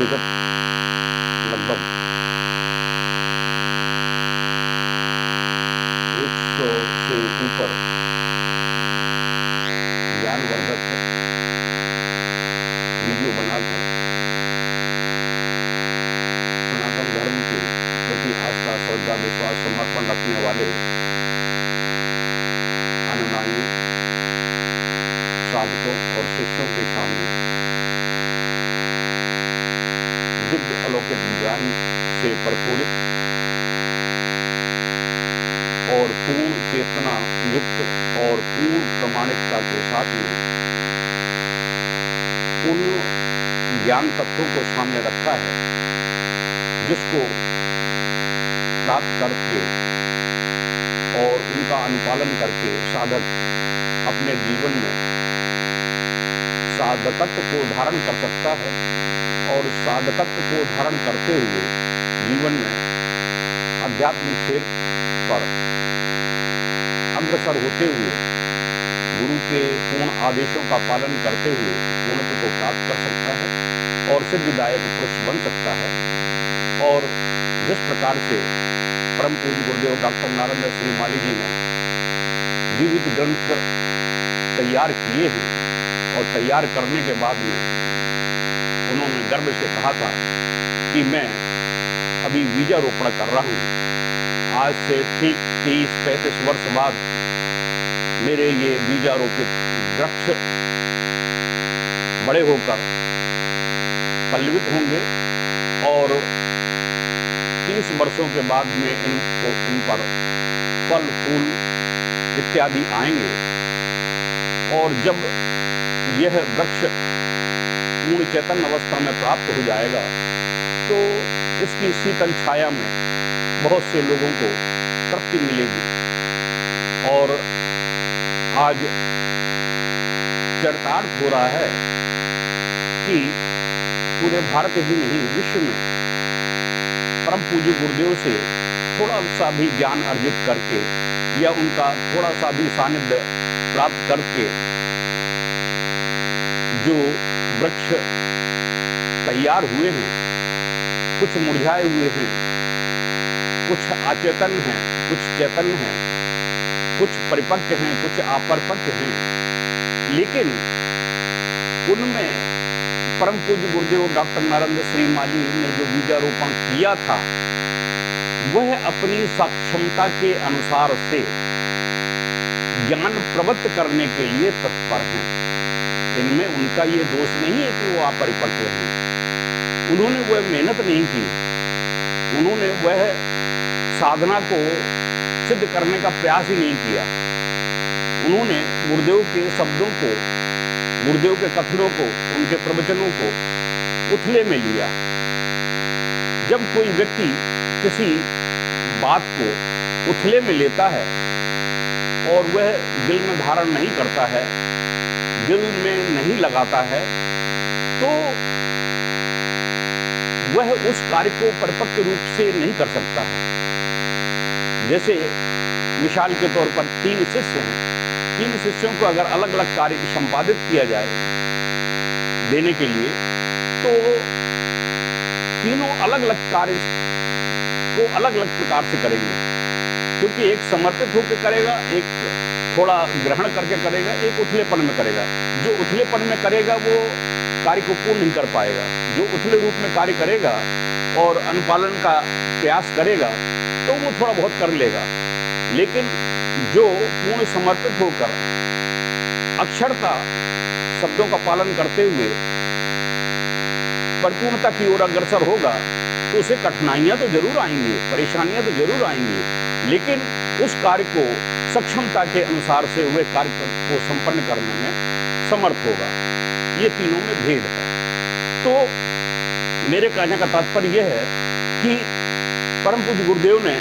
विगत लगभग 100 से ऊपर ज्ञानवर्धक वीडियो बनाकर सनातन धर्म के प्रति आस्था, श्रद्धा, विश्वास, समर्पण रखने वाले अनुयायी, साधकों और शिष्यों के सामने दिव्य अलौकिक ज्ञान से प्रफुल्लित और पूर्ण चेतना युक्त और पूर्ण प्रामाणिकता के साथ में उन ज्ञान तत्वों को सामने रखा है जिसको प्राप्त करके और उनका अनुपालन करके साधक अपने जीवन में साधकत्व को धारण कर सकता है और साधकत्व को धारण करते हुए जीवन में आध्यात्मिक क्षेत्र पर अग्रसर होते हुए गुरु के पूर्ण आदेशों का पालन करते हुए पूर्णत्व को प्राप्त कर सकता है और सिद्धिदायक पुरुष बन सकता है। और जिस प्रकार से परम पूज्य गुरुदेव डॉक्टर नारायण श्रीमाली जी ने विविध ग्रंथ तैयार किए हैं और तैयार करने के बाद में उन्होंने गर्व से कहा था कि मैं अभी बीजारोपण कर रहा हूँ। आज से ठीक 30-35 वर्ष बाद मेरे ये बीजारोपित वृक्ष बड़े होकर पल्लवित होंगे और 30 वर्षों के बाद में इन पर फल फूल इत्यादि आएंगे और जब यह वृक्ष पूर्ण चैतन्य अवस्था में प्राप्त हो जाएगा तो इसकी शीतल छाया में बहुत से लोगों को तृप्ति मिलेगी। और आज चरितार्थ हो रहा है कि पूरे भारत ही नहीं विश्व में परम पूज्य गुरुदेव से थोड़ा सा भी ज्ञान अर्जित करके या उनका थोड़ा सा भी सानिध्य प्राप्त करके जो वृक्ष तैयार हुए हैं, कुछ मुरझाए हुए हैं, कुछ अचेतन हैं, कुछ चेतन हैं, कुछ परिपक्व हैं, कुछ अपरिपक्व हैं, लेकिन उनमें परम पूज्य गुरुदेव डॉक्टर नारायण श्रीमाली ने जो बीजारोपण किया था वह अपनी सक्षमता के अनुसार से ज्ञान प्रवृत्त करने के लिए तत्पर हैं। इनमें उनका ये दोष नहीं है कि वो अपरिपक्व हैं। उन्होंने वह मेहनत नहीं की, उन्होंने वह साधना को सिद्ध करने का प्रयास ही नहीं किया। उन्होंने गुरुदेव के शब्दों को, गुरुदेव के कथनों को, उनके प्रवचनों को उथले में लिया। जब कोई व्यक्ति किसी बात को उथले में लेता है और वह दिल में धारण नहीं करता है, दिल में नहीं लगाता है, तो वह उस कार्य को परिपक्व रूप से नहीं कर सकता है। जैसे मिसाल के तौर पर 3 शिष्य हैं, 3 शिष्यों को अगर अलग अलग कार्य संपादित किया जाए देने के लिए तो तीनों अलग अलग कार्य को अलग अलग प्रकार से करेंगे, क्योंकि एक समर्पित होकर करेगा, एक थोड़ा ग्रहण करके करेगा, एक उथलेपन में करेगा। जो उथलेपन में करेगा वो कार्य को पूर्ण नहीं कर पाएगा। जो उथले रूप में कार्य करेगा और अनुपालन का प्रयास करेगा तो वो थोड़ा बहुत कर लेगा, लेकिन जो पूर्ण समर्पित होकर अक्षरता शब्दों का पालन करते हुए परिपूर्णता की ओर अग्रसर होगा तो उसे कठिनाइयां तो जरूर आएंगी, परेशानियां तो जरूर आएंगी, लेकिन उस कार्य को सक्षमता के अनुसार से वह कार्य को संपन्न करने में समर्थ होगा। ये तीनों में भेद है। तो मेरे कहने का तात्पर्य यह है कि परम पूज्य गुरुदेव ने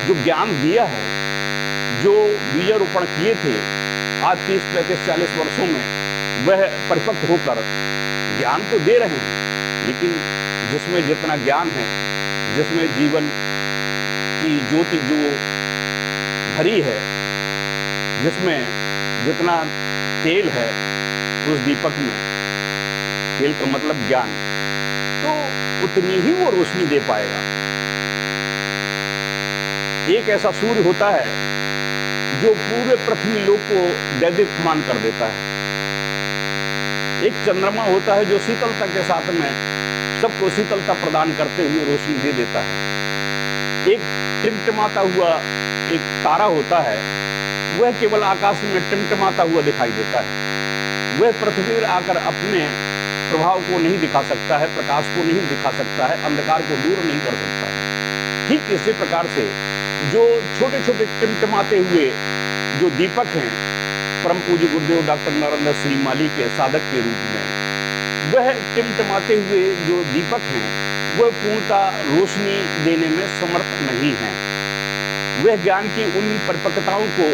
जो ज्ञान दिया है, जो बीजारोपण किए थे आज 30-35-40 वर्षों में, वह परिपक्व होकर ज्ञान तो दे रहे हैं, लेकिन जिसमें जितना ज्ञान है, जिसमें जीवन की ज्योति जो भरी है, जिसमें जितना तेल है उस दीपक में, तेल का मतलब ज्ञान, तो उतनी ही वो रोशनी दे पाएगा। एक ऐसा सूर्य होता है जो पूरे पृथ्वी लोक को दैदीप्यमान कर देता है। एक चंद्रमा होता है जो शीतलता के साथ में सबको शीतलता प्रदान करते हुए रोशनी दे देता है। एक टिमटिमाता हुआ एक तारा होता है, वह केवल आकाश में टिमटिमाता हुआ दिखाई देता है। वह पृथ्वी पर आकर अपने प्रभाव को नहीं दिखा सकता है, प्रकाश को नहीं दिखा सकता है, अंधकार को दूर नहीं कर सकता है। ठीक इसी प्रकार से जो छोटे छोटे टिमटिमाते हुए जो दीपक हैं, परम पूज्य गुरुदेव डॉक्टर नरेंद्र श्रीमाली के साधक के रूप में, वह टिमटिमाते हुए जो दीपक हैं वह पूर्णतः रोशनी देने में समर्थ नहीं है। वह ज्ञान की उन परिपक्वताओं को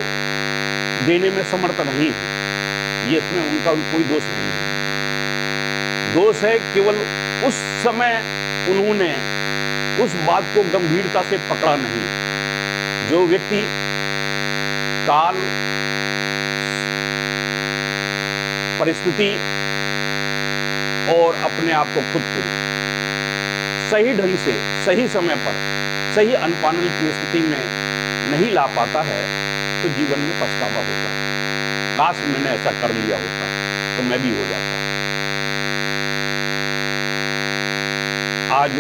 देने में समर्थ नहीं है। ये इसमें उनका कोई दोष नहीं है। दोष है केवल उस समय उन्होंने उस बात को गंभीरता से पकड़ा नहीं। जो व्यक्ति काल, परिस्थिति और अपने आप को खुद को सही ढंग से सही समय पर सही अनुपालन की स्थिति में नहीं ला पाता है तो जीवन में पछतावा होता है। काश मैंने ऐसा कर लिया होता तो मैं भी हो जाता। आज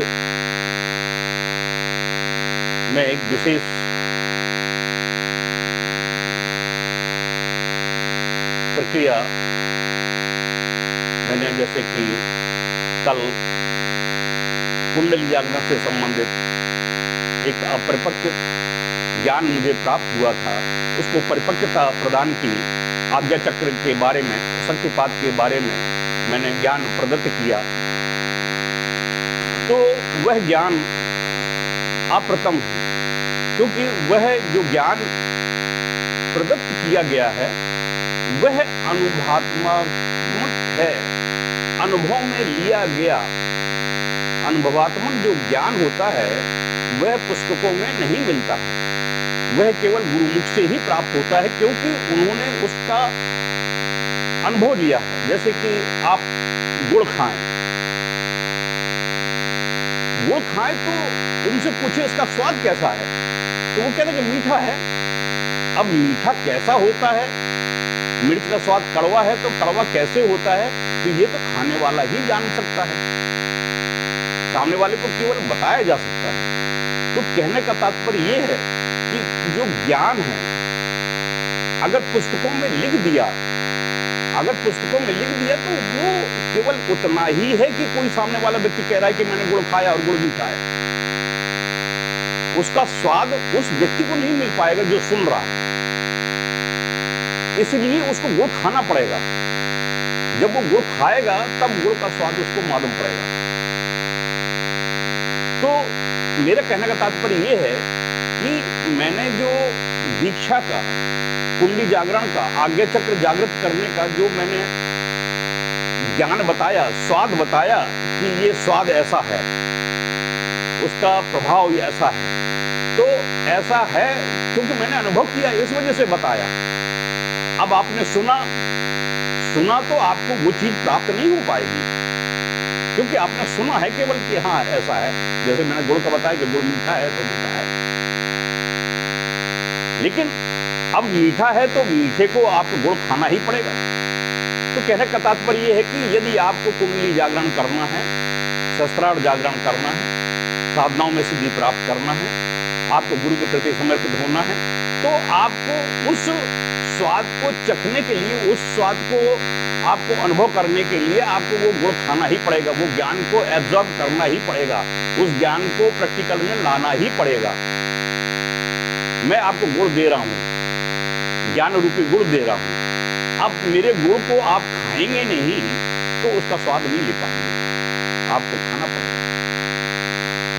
मैं एक विशेष प्रक्रिया, मैंने जैसे कि कल कुंडली जागरण से संबंधित एक अपरिपक्व ज्ञान मुझे प्राप्त हुआ था, उसको परिपक्वता प्रदान की। आज्ञा चक्र के बारे में, शक्तिपात के बारे में मैंने ज्ञान प्रदत्त किया। तो वह ज्ञान अप्रथम है, क्योंकि वह जो ज्ञान प्रदत्त किया गया है वह अनुभवात्मक है, अनुभव में लिया गया। अनुभवात्मक जो ज्ञान होता है वह पुस्तकों में नहीं मिलता है, वह केवल गुरुमुख से ही प्राप्त होता है, क्योंकि उन्होंने उसका अनुभव लिया है। जैसे कि आप गुड़ खाएं, गुड़ खाएं तो उनसे पूछे इसका स्वाद कैसा है, तो वो कहते हैं कि मीठा है। अब मीठा कैसा होता है, मिर्च का स्वाद कड़वा है तो कड़वा कैसे होता है, तो ये तो खाने वाला ही जान सकता है, सामने वाले को केवल बताया जा सकता है। तो कहने का तात्पर्य ये है कि जो ज्ञान है अगर पुस्तकों में लिख दिया, तो वो केवल उतना ही है कि कोई सामने वाला व्यक्ति कह रहा है कि मैंने गुड़ खाया और गुड़ मीठा है। उसका स्वाद उस व्यक्ति को नहीं मिल पाएगा जो सुन रहा है, इसलिए उसको गुड़ खाना पड़ेगा। जब वो गुड़ खाएगा तब गुड़ का स्वाद उसको मालूम पड़ेगा। तो मेरे कहने का तात्पर्य यह है कि मैंने जो दीक्षा का, कुंडली जागरण का, आज्ञा चक्र जागृत करने का जो मैंने ज्ञान बताया, स्वाद बताया कि ये स्वाद ऐसा है, उसका प्रभाव ये ऐसा है, तो ऐसा है क्योंकि मैंने अनुभव किया, इस वजह से बताया। अब आपने सुना तो आपको वो चीज प्राप्त नहीं हो पाएगी, क्योंकि आपने सुना है केवल कि हाँ ऐसा है। जैसे मैंने गुड़ का बताया कि गुड़ मीठा है तो मीठा है, लेकिन अब मीठा है तो मीठे को आपको गुड़ खाना ही पड़ेगा। तो कहने का तात्पर्य यह है कि यदि आपको कुंडली जागरण करना है, शस्त्रार्थ जागरण करना है, साधनाओं में सिद्धि प्राप्त करना है, आपको गुरु के प्रति समर्पित होना है, तो आपको उस स्वाद को चखने के लिए, उस स्वाद को आपको अनुभव करने के लिए आपको वो गुड़ खाना ही पड़ेगा, वो ज्ञान को एब्जॉर्ब करना ही पड़ेगा, उस ज्ञान को प्रैक्टिकल में लाना ही पड़ेगा। मैं आपको गुड़ दे रहा हूं, ज्ञान रूपी गुड़ दे रहा हूं। अब मेरे गुड़ को आप खाएंगे नहीं तो उसका स्वाद नहीं ले पाएंगे, आपको खाना पड़ेगा।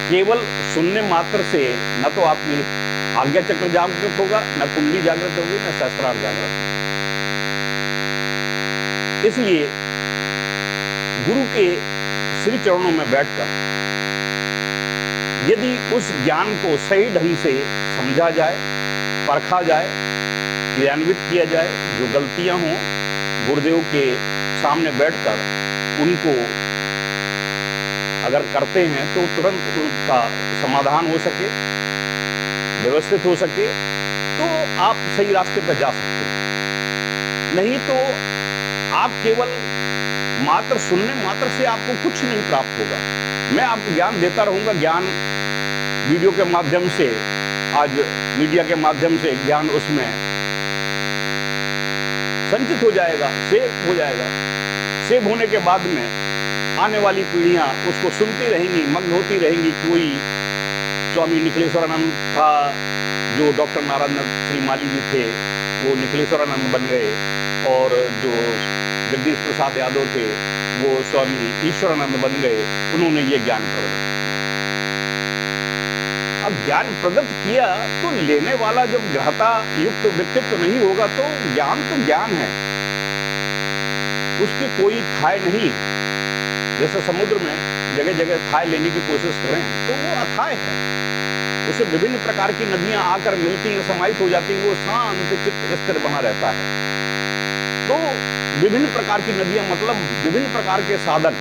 केवल सुनने मात्र से न तो आपकी आज्ञा चक्र जागृत होगा, न कुंडली जागृत होगी, न शस्त्रार्थ जागृत। इसलिए गुरु के श्री चरणों में बैठकर यदि उस ज्ञान को सही ढंग से समझा जाए, परखा जाए, क्रियान्वित किया जाए, जो गलतियां हों गुरुदेव के सामने बैठकर उनको अगर करते हैं तो तुरंत उनका समाधान हो सके, व्यवस्थित हो सके, तो आप सही रास्ते पर जा सकते हैं। नहीं तो आप केवल मात्र सुनने मात्र से आपको कुछ नहीं प्राप्त होगा। मैं आपको ज्ञान देता रहूंगा, ज्ञान वीडियो के माध्यम से, आज मीडिया के माध्यम से ज्ञान उसमें संचित हो जाएगा, सेव हो जाएगा। सेव होने के बाद में आने वाली पीढ़ियां उसको सुनती रहेंगी, मग्न होती रहेंगी। कोई स्वामी निखिलेश्वरानंद था, जो डॉक्टर नारायण श्रीमाली जी थे, वो निखिलेश्वरानंद बन गए, और जो जगदीश प्रसाद यादव थे वो स्वामी ईश्वरानंद बन गए। उन्होंने ये ज्ञान प्रदत्त किया। अब ज्ञान प्रदत्त किया तो लेने वाला जब ग्रहता युक्त व्यक्तित्व नहीं होगा तो ज्ञान है, उसकी कोई थाह नहीं। जैसे समुद्र में जगह जगह थाह लेने की कोशिश करें तो वो अथाह है, उसे विभिन्न प्रकार की नदियां आकर मिलती हैं, समाहित हो जाती हैं, वो शांत चित्त स्थिर बना रहता है। तो विभिन्न प्रकार की नदियां मतलब विभिन्न प्रकार के साधन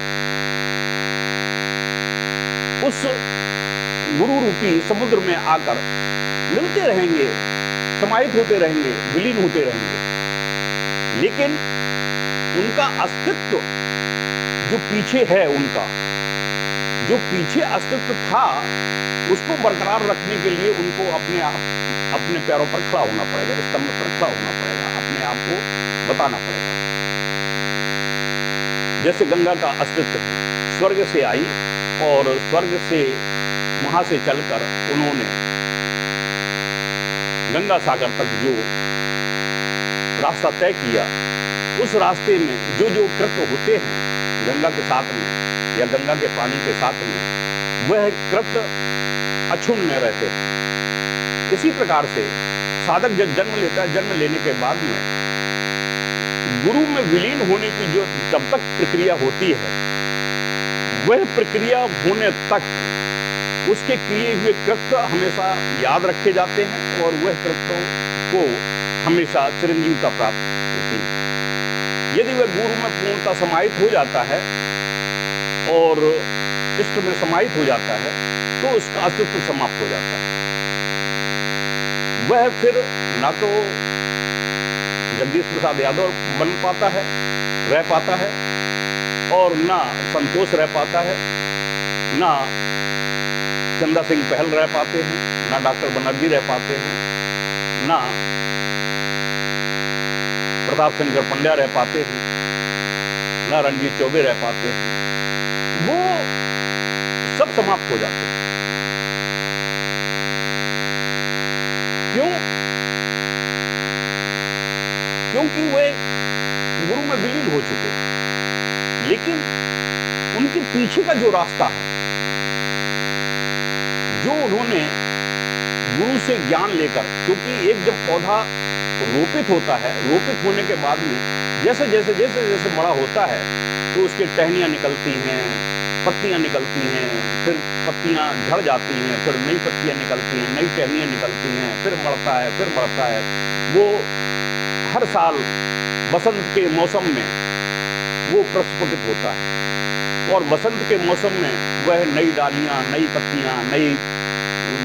उस गुरु रूपी समुद्र में आकर मिलते रहेंगे, समाहित होते रहेंगे, विलीन होते रहेंगे। लेकिन उनका अस्तित्व जो पीछे है, उनका जो पीछे अस्तित्व था, उसको बरकरार रखने के लिए उनको अपने पैरों पर खड़ा होना पड़ेगा, स्तंभ पर खड़ा होना पड़ेगा, अपने आप को बताना पड़ेगा। जैसे गंगा का अस्तित्व है, स्वर्ग से आई और स्वर्ग से वहां से चलकर उन्होंने गंगा सागर तक जो रास्ता तय किया, उस रास्ते में जो जो कृत्य होते हैं गंगा के साथ में या गंगा के पानी के साथ में, वह कृत्य अक्षुण्ण रहते हैं। इसी प्रकार से साधक जब जन्म लेता है, जन्म लेने के बाद में गुरु में विलीन होने की जो जब तक प्रक्रिया होती है, वह प्रक्रिया होने तक उसके किए हुए कृत्य हमेशा याद रखे जाते हैं और वह कृत्यों को हमेशा चिरंजीवता प्राप्त होती है। यदि वह गुरु में पूर्णता समाहित हो जाता है और इष्ट में समाहित हो जाता है तो उसका अस्तित्व समाप्त हो जाता है। वह फिर ना तो जगदीश प्रसाद यादव बन पाता है, रह पाता है, और ना संतोष रह पाता है, ना चंदा सिंह पहल रह पाते हैं, ना डॉक्टर बनर्जी रह पाते हैं, ना प्रताप शंकर पंड्या रह पाते हैं, ना रणजीत चौबे रह पाते हैं। वो सब समाप्त हो जाते हैं। क्यों? क्योंकि वे गुरु में विलीन हो चुके। लेकिन उनके पीछे का जो रास्ता है, जो उन्होंने गुरु से ज्ञान लेकर, क्योंकि एक जब पौधा रोपित होता है, रोपित होने के बाद में जैसे जैसे जैसे जैसे बड़ा होता है तो उसके टहनियां निकलती हैं, पत्तियां निकलती हैं, फिर पत्तियां झड़ जाती हैं, फिर नई पत्तियां निकलती हैं, नई टहनियां निकलती हैं, फिर बढ़ता है, फिर बढ़ता है। वो हर साल बसंत के मौसम में वो प्रस्फुटित होता है और बसंत के मौसम में वह नई डालियां, नई पत्तियां, नई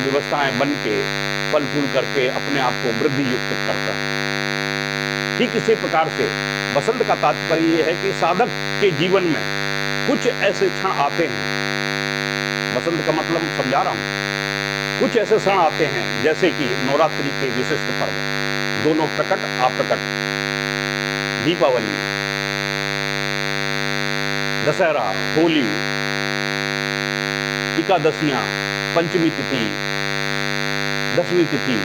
व्यवस्थाएं बन के फल फूल करके अपने आप को वृद्धि युक्त करता है। ठीक इसी प्रकार से बसंत का तात्पर्य यह है कि साधक के जीवन में कुछ ऐसे क्षण आते हैं, बसंत का मतलब समझा रहा हूं, कुछ ऐसे क्षण आते हैं जैसे कि नवरात्रि के विशिष्ट पर्व, दोनों प्रकट अप्रकट, दीपावली, दशहरा, होली, एकादशियां, पंचमी तिथि, दसवीं तिथि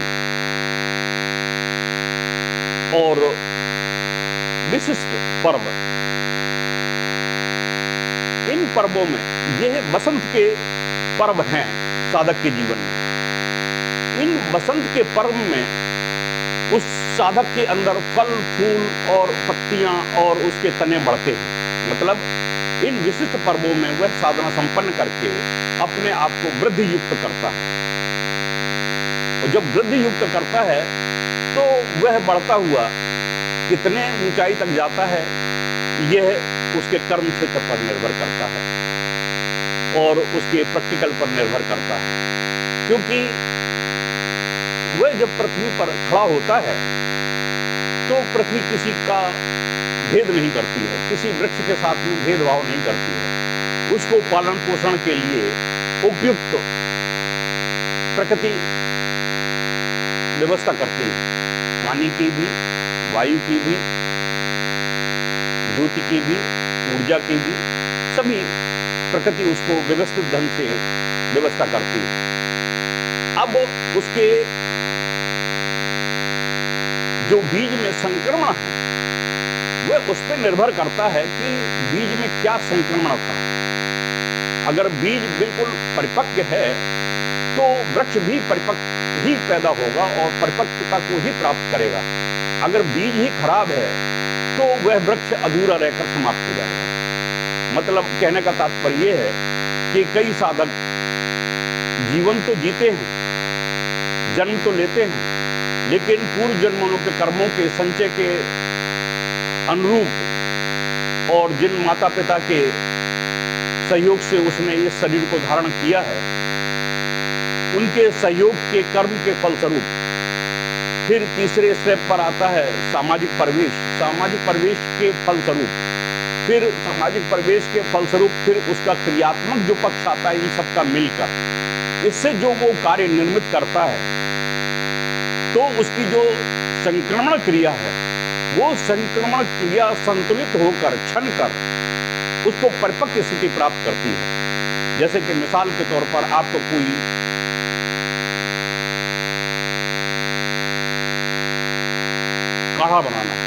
और विशिष्ट पर्व। इन पर्वों में यह बसंत के पर्व हैं साधक के जीवन में। इन बसंत के पर्व में उस साधक के अंदर फल फूल और पत्तियां और उसके तने बढ़ते हैं। मतलब इन विशिष्ट पर्वों में वह साधना संपन्न करके अपने आप को वृद्धि युक्त करता है, और जब वृद्धि युक्त करता है तो वह बढ़ता हुआ कितने ऊंचाई तक जाता है, यह उसके कर्म क्षेत्र पर निर्भर करता है। और उसके प्रैक्टिकल पर निर्भर करता है, क्योंकि वह जब पृथ्वी पर खड़ा होता है तो पृथ्वी किसी का भेद नहीं करती है, किसी वृक्ष के साथ में भेदभाव नहीं करती है। उसको पालन पोषण के लिए उपयुक्त प्रकृति व्यवस्था करती है, पानी की भी, वायु की भी, ज्योति की भी, ऊर्जा की भी, सभी प्रकृति उसको व्यवस्थित ढंग से व्यवस्था करती है। अब उसके जो बीज में संक्रमण है वह उस पर निर्भर करता है कि बीज में क्या संक्रमण था। अगर बीज बिल्कुल परिपक्व है तो वृक्ष भी परिपक्व ही पैदा होगा और परिपक्वता को ही प्राप्त करेगा। अगर बीज ही खराब है तो वह वृक्ष अधूरा रहकर समाप्त हो जाएगा। मतलब कहने का तात्पर्य यह है कि कई साधक जीवन तो जीते हैं, जन्म तो लेते हैं, लेकिन पूर्व जन्मों के कर्मों के संचय के अनुरूप और जिन माता पिता के सहयोग से उसने इस शरीर को धारण किया है, उनके सहयोग के कर्म के फलस्वरूप फिर तीसरे स्टेप पर आता है सामाजिक परिवेश। सामाजिक परिवेश के फलस्वरूप फिर सामाजिक परिवेश के फलस्वरूप फिर उसका क्रियात्मक जो पक्ष आता है, इन सबका मिलकर इससे जो वो कार्य निर्मित करता है, तो उसकी जो संक्रमण क्रिया है वो संक्रमण क्रिया संतुलित होकर क्षण कर उसको परिपक्व स्थिति प्राप्त करती है। जैसे कि मिसाल के तौर पर आपको कोई काढ़ा बनाना है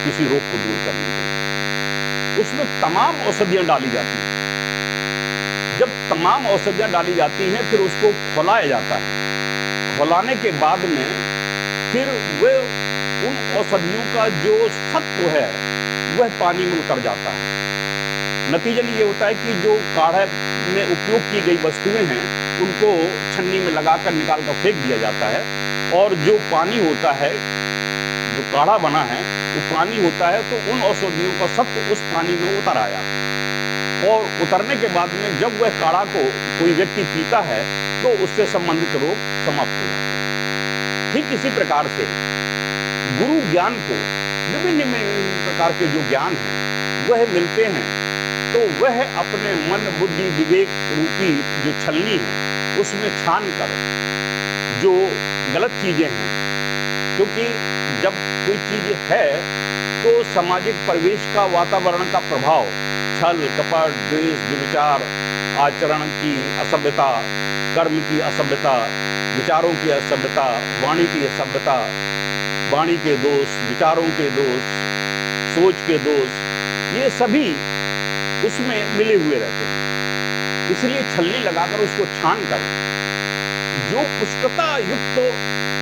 किसी रोग को दूर करने के लिए, उसमें तमाम औषधियां डाली जाती हैं। जब तमाम औषधियां डाली जाती हैं फिर उसको खौलाया जाता है। खौलाने के बाद में फिर वह उन औषधियों का जो सत्व है वह पानी में उतर जाता है। नतीजन ये होता है कि जो काढ़े में उपयोग की गई वस्तुएं हैं उनको छन्नी में लगाकर निकाल कर फेंक दिया जाता है, और जो पानी होता है, जो काढ़ा बना है वो पानी होता है, तो उन औषधियों का सत्व उस पानी में उतर आया, और उतरने के बाद में जब वह काढ़ा को कोई व्यक्ति पीता है तो उससे संबंधित रोग समाप्त हो जाते हैं। ठीक इसी प्रकार से गुरु ज्ञान को विभिन्न प्रकार के जो ज्ञान हैं वह मिलते हैं, तो वह अपने मन बुद्धि विवेक रूपी जो छलनी है उसमें छान कर जो गलत चीजें हैं, क्योंकि जब कोई चीज है तो सामाजिक परिवेश का, वातावरण का प्रभाव, छल कपट द्वेष व्यभिचार, आचरण की असभ्यता, कर्म की असभ्यता, विचारों की असभ्यता, वाणी की असभ्यता, वाणी के दोष, विचारों के दोष, सोच के दोष, ये सभी उसमें मिले हुए रहते हैं। इसलिए छलनी लगाकर उसको छान कर जो पुष्टता युक्त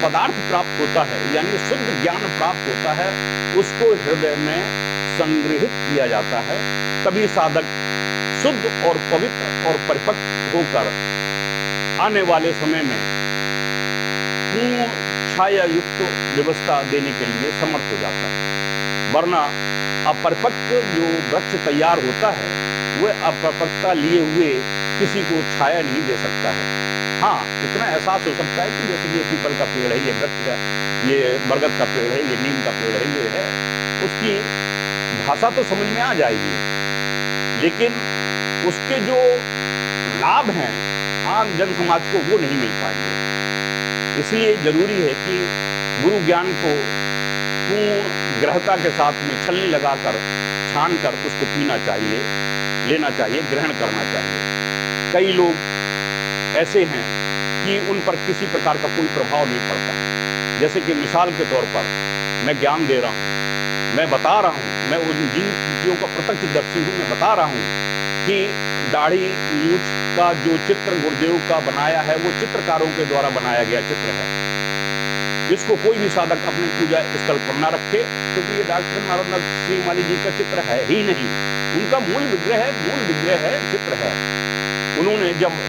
पदार्थ प्राप्त होता है, यानी शुद्ध ज्ञान प्राप्त होता है, उसको हृदय में संग्रहित किया जाता है। तभी साधक शुद्ध और पवित्र और परिपक्व होकर आने वाले समय में पूर्ण छाया युक्त व्यवस्था देने के लिए समर्थ हो जाता है। वरना अपरिपक्व जो वृक्ष तैयार होता है वह अपरिपक्वता लिए हुए किसी को छाया नहीं दे सकता है। हाँ, इतना एहसास हो सकता है कि जैसे कि ये पीपल का पेड़ है, ये वृक्ष का, ये बरगद का पेड़ है, ये नीम का पेड़ है, ये है, उसकी भाषा तो समझ में आ जाएगी, लेकिन उसके जो लाभ हैं आम जन समाज को वो नहीं मिल पाएंगे। इसलिए जरूरी है कि गुरु ज्ञान को पूर्ण गृहता के साथ में छलनी लगाकर छान कर उसको पीना चाहिए, लेना चाहिए, ग्रहण करना चाहिए। कई लोग ऐसे हैं कि उन पर किसी प्रकार का कोई प्रभाव नहीं पड़ता है। जैसे कि मिसाल के तौर पर मैं ज्ञान दे रहा हूँ, मैं बता रहा हूँ, मैं उन जिन चीज़ों का प्रत्यक्षदर्शी हूँ, मैं बता रहा हूँ कि दाढ़ी मूछ का जो चित्र गुरुदेव का बनाया है वो चित्रकारों के द्वारा बनाया गया चित्र है। इसको कोई भी साधक अपने पूजा स्थल पर न रखे, क्योंकि ये डॉक्टर नारायण श्रीमाली जी का चित्र है ही नहीं। उनका मूल विग्रह है, चित्र है। उन्होंने जब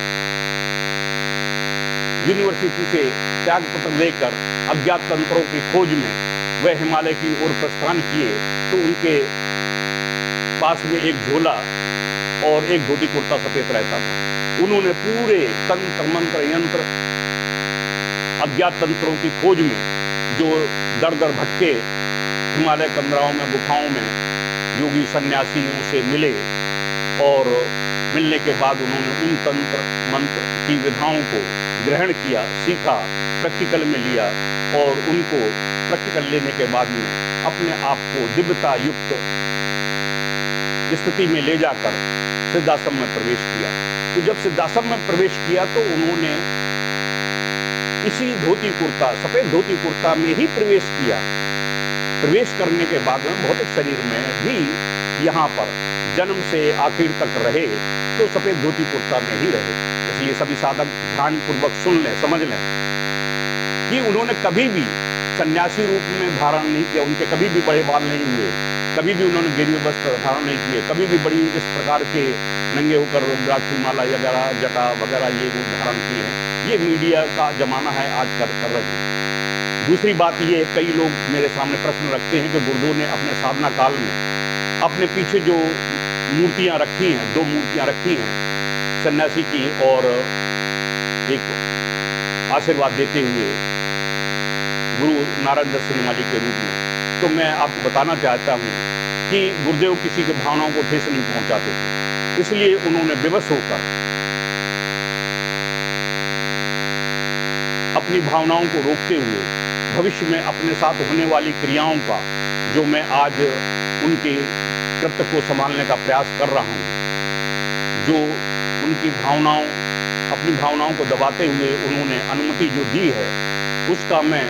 यूनिवर्सिटी से त्याग पत्र लेकर अज्ञात तंत्रों की खोज में वह हिमालय की ओर प्रस्थान किए, तो उनके पास में एक झोला और एक धोती कुर्ता सफेद रहता था। उन्होंने पूरे तंत्र मंत्र यंत्र अज्ञात तंत्रों की खोज में जो दर दर भटके हिमालय कंदराओं में गुफाओं में योगी सन्यासियों से मिले और मिलने के बाद उन्होंने उन तंत्र मंत्र की विधाओं को ग्रहण किया, सीखा, प्रैक्टिकल में लिया और उनको प्रैक्टिकल लेने के बाद में अपने आप को दिव्यता युक्त स्थिति में ले जाकर सिद्धाश्रम में प्रवेश किया। तो जब सिद्धाश्रम में प्रवेश किया तो उन्होंने इसी धोती कुर्ता, सफेद धोती कुर्ता में ही प्रवेश किया। प्रवेश करने के बाद में भौतिक शरीर में भी यहाँ पर जन्म से आखिर तक रहे तो सफेद धोती कुर्ता में ही रहे। इसलिए सभी साधक ध्यान पूर्वक सुन लें, समझ लें कि उन्होंने कभी भी सन्यासी रूप में धारण नहीं किया, उनके कभी भी बड़े बाल नहीं हुए, कभी भी उन्होंने गेरुए वस्त्र धारण नहीं किए, कभी भी बड़ी इस प्रकार के नंगे होकर रुद्राक्ष माला वगैरह जटा वगैरह ये वो धारण किए हैं। ये मीडिया का जमाना है, आज कर रहे हैं। दूसरी बात ये, कई लोग मेरे सामने प्रश्न रखते हैं कि गुरुदेव ने अपने साधना काल में अपने पीछे जो मूर्तियां रखी हैं, 2 मूर्तियां रखी हैं सन्यासी की और एक आशीर्वाद देते हुए गुरु नारायण दर्शनमाली के रूप में, तो मैं आपको बताना चाहता हूं कि गुरुदेव किसी के भावनाओं को ठेस नहीं पहुंचाते थे। इसलिए उन्होंने विवश होकर अपनी भावनाओं को रोकते हुए भविष्य में अपने साथ होने वाली क्रियाओं का, जो मैं आज उनके कृत्य को संभालने का प्रयास कर रहा हूं, जो उनकी भावनाओं, अपनी भावनाओं को दबाते हुए उन्होंने अनुमति जो दी है, उसका मैं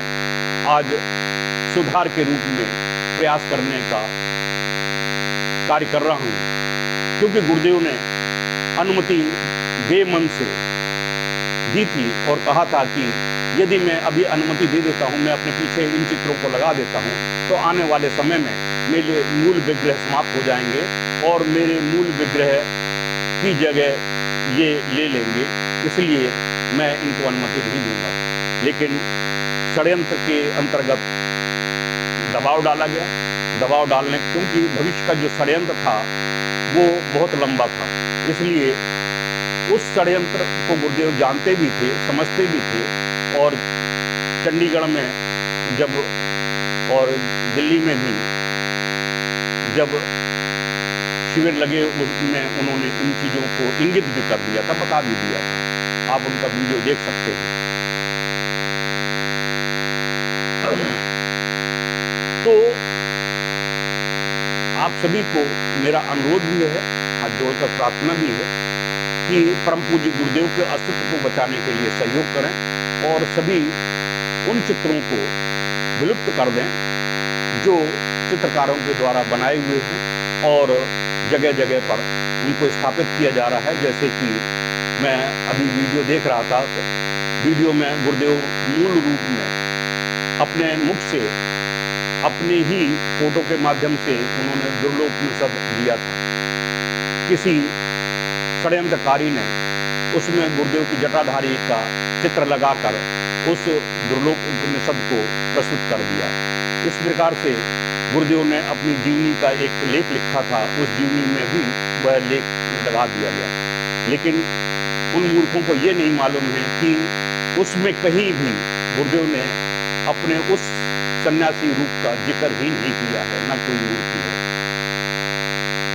आज सुधार के रूप में प्रयास करने का कार्य कर रहा हूं। क्योंकि गुरुदेव ने अनुमति बेमन से दी थी और कहा था कि यदि मैं अभी अनुमति दे देता हूं, मैं अपने पीछे इन चित्रों को लगा देता हूं, तो आने वाले समय में मेरे मूल विग्रह समाप्त हो जाएंगे और मेरे मूल विग्रह की जगह ये ले लेंगे, इसलिए मैं इनको अनुमति नहीं दूंगा। लेकिन षड्यंत्र के अंतर्गत दबाव डाला गया। दबाव डालने, क्योंकि भविष्य का जो षड्यंत्र था वो बहुत लंबा था, इसलिए उस षड्यंत्र को गुरुदेव जानते भी थे, समझते भी थे। और चंडीगढ़ में जब और दिल्ली में भी जब शिविर लगे, उसमें उन्होंने इन चीज़ों को इंगित भी कर दिया था, बता भी दिया था। आप उनका वीडियो देख सकते हैं। तो आप सभी को मेरा अनुरोध भी है, हाथ जोड़कर प्रार्थना भी है कि परम पूज्य गुरुदेव के अस्तित्व को बचाने के लिए सहयोग करें और सभी उन चित्रों को विलुप्त कर दें जो चित्रकारों के द्वारा बनाए हुए हैं और जगह जगह पर उनको स्थापित किया जा रहा है। जैसे कि मैं अभी वीडियो देख रहा था, वीडियो में गुरुदेव मूल रूप में अपने मुख से, अपने ही फोटो के माध्यम से उन्होंने दुर्लोकोपनिषद दिया था। किसी षड्यंत्रकारी ने उसमें गुरुदेव की जटाधारी का चित्र लगाकर उस दुर्लोकोपनिषद को प्रस्तुत कर दिया। इस प्रकार से गुरुदेव ने अपनी जीवनी का एक लेख लिखा था, उस जीवनी में भी वह लेख लगा दिया गया। लेकिन उन मूर्खों को ये नहीं मालूम है कि उसमें कहीं भी गुरुदेव ने अपने उस सन्यासी रूप का जिक्र ही नहीं किया है, ना कोई मूर्ति है।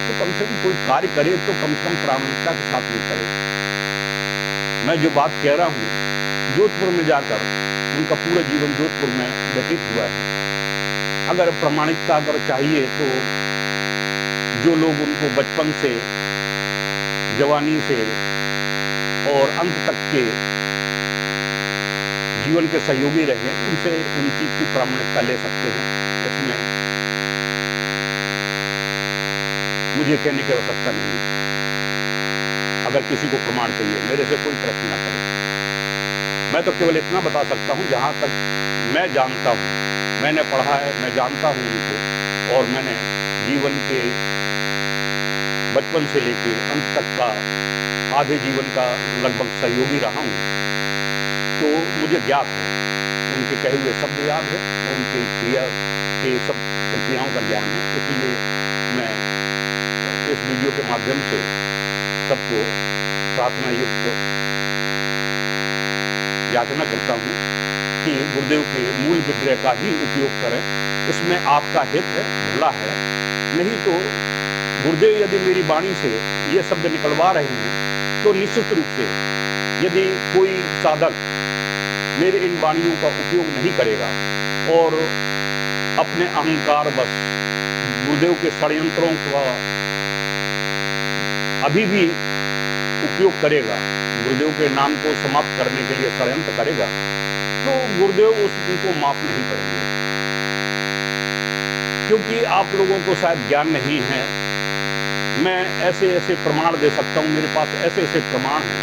तो कम से कम कोई कार्य करे तो कम से कम प्रामाणिकता के साथ में करे। मैं जो बात कह रहा हूँ, जोधपुर में जाकर उनका पूरा जीवन जोधपुर में व्यतीत हुआ है। अगर प्रामाणिकता अगर चाहिए तो जो लोग उनको बचपन से, जवानी से और अंत तक के जीवन के सहयोगी रहे, उनसे उन चीज की प्रामाणिकता ले सकते हैं। इसमें मुझे कहने की आवश्यकता नहीं है। अगर किसी को प्रमाण चाहिए, मेरे से कोई प्रश्न ना करे। मैं तो केवल इतना बता सकता हूं जहां तक मैं जानता हूं, मैंने पढ़ा है, मैं जानता हूं उनको, और मैंने जीवन के बचपन से लेके अंत तक का आधे जीवन का लगभग सहयोगी रहा हूं। तो मुझे ज्ञात है, उनके कहे हुए शब्द याद है, उनके क्रिया के सब प्रक्रियाओं का ज्ञान है। इसलिए मैं इस वीडियो के माध्यम से सबको प्रार्थना युक्त याचना करता हूँ कि गुरुदेव के मूल विग्रह का ही उपयोग करें। इसमें आपका हित है, भला है। नहीं तो गुरुदेव यदि मेरी वाणी से ये शब्द निकलवा रहे हैं तो निश्चित रूप से यदि कोई साधक मेरे इन वाणियों का उपयोग नहीं करेगा और अपने अहंकार बस गुरुदेव के षड्यंत्रों का अभी भी उपयोग करेगा, गुरुदेव के नाम को समाप्त करने के लिए षड्यंत्र करेगा, तो गुरुदेव उनको माफ नहीं करेंगे। क्योंकि आप लोगों को शायद ज्ञान नहीं है, मैं ऐसे ऐसे प्रमाण दे सकता हूं, मेरे पास ऐसे ऐसे प्रमाण हैं।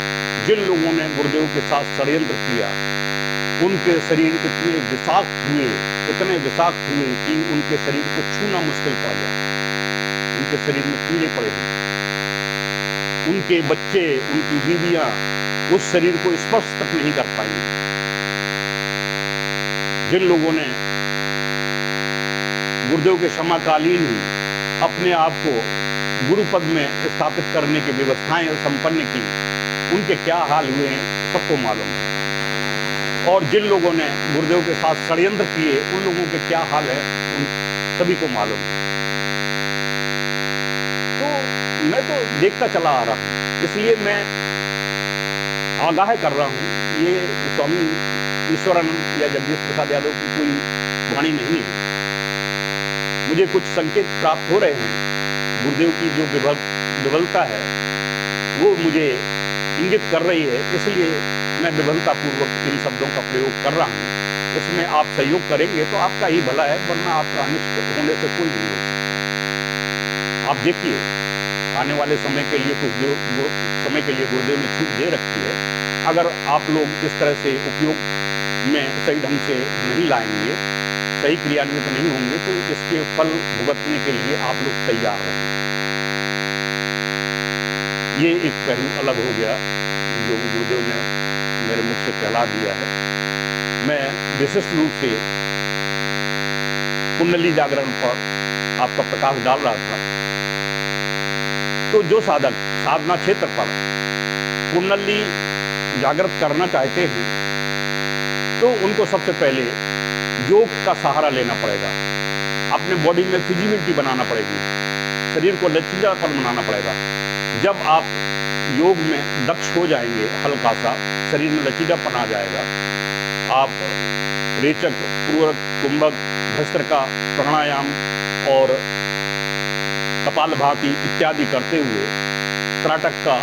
जिन लोगों ने गुरुदेव के साथ षड्यंत्र किया उनके शरीर इतने विषाक्त हुए कि उनके शरीर को छूना मुश्किल पड़ गया। उनके शरीर में कीड़े पड़े हैं, उनके बच्चे, उनकी बीवियां उस शरीर को स्पर्श तक नहीं कर पाएंगे। जिन लोगों ने गुरुदेव के समकालीन ही अपने आप को गुरु पद में स्थापित करने की व्यवस्थाएं संपन्न की, उनके क्या हाल हुए हैं सबको मालूम है। और जिन लोगों ने गुरुदेव के साथ षड्यंत्र किए उन लोगों के क्या हाल है उन सभी को मालूम है। तो मैं तो देखता चला आ रहा हूं, इसलिए मैं आगाह कर रहा हूं। ये स्वामी ईश्वरानंद या जगदीश प्रसाद यादव की कोई वाणी नहीं है। मुझे कुछ संकेत प्राप्त हो रहे हैं, गुरुदेव की जो विफलता है वो मुझे इंगित कर रही है, इसलिए मैं विफलतापूर्वक इन शब्दों का प्रयोग कर रहा हूं। इसमें आप सहयोग करेंगे तो आपका ही भला है, वरना आपका अनिष्ट होने से कोई नहीं रोक सकता। आप देखिए, आने वाले समय के लिए गुरुदेव ने छूट दे रखी है। अगर आप लोग इस तरह से उपयोग में सही ढंग से नहीं लाएंगे, सही क्रियान्वित नहीं होंगे, तो इसके फल भुगतने के लिए आप लोग तैयार रहेंगे। ये एक पहलू अलग हो गया जो गुरुदेव ने मेरे मुख से कहला दिया है। मैं विशिष्ट रूप से कुंडली जागरण पर आपका प्रकाश डाल रहा था। तो जो साधक साधना क्षेत्र पर कुंडली जागृत करना चाहते हैं तो उनको सबसे पहले योग का सहारा लेना पड़ेगा। अपने बॉडी में फिजिबिलिटी बनाना पड़ेगी, शरीर को लचीलापन बनाना पड़ेगा। जब आप योग में दक्ष हो जाएंगे, हल्का सा शरीर में लचीलापन आ जाएगा, आप रेचक, पूरक, कुंभक, भस्त्रिका, प्राणायाम और कपालभाति इत्यादि करते हुए त्राटक का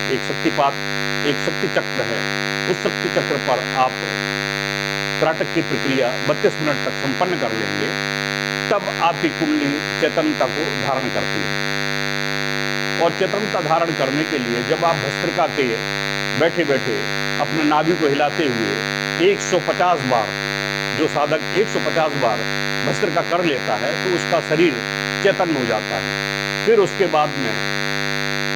एक शक्ति चक्र है, उस शक्ति चक्र पर आप त्राटक की प्रक्रिया 32 मिनट तक संपन्न कर लेंगे, तब आपकी कुंडली चेतनता को धारण करती है। और चेतनता धारण करने के लिए जब आप भस्त्रिका के बैठे बैठे अपने नाभि को हिलाते हुए 150 बार, जो साधक 150 बार भस्त्रिका कर लेता है तो उसका शरीर चेतन हो जाता है। फिर उसके बाद में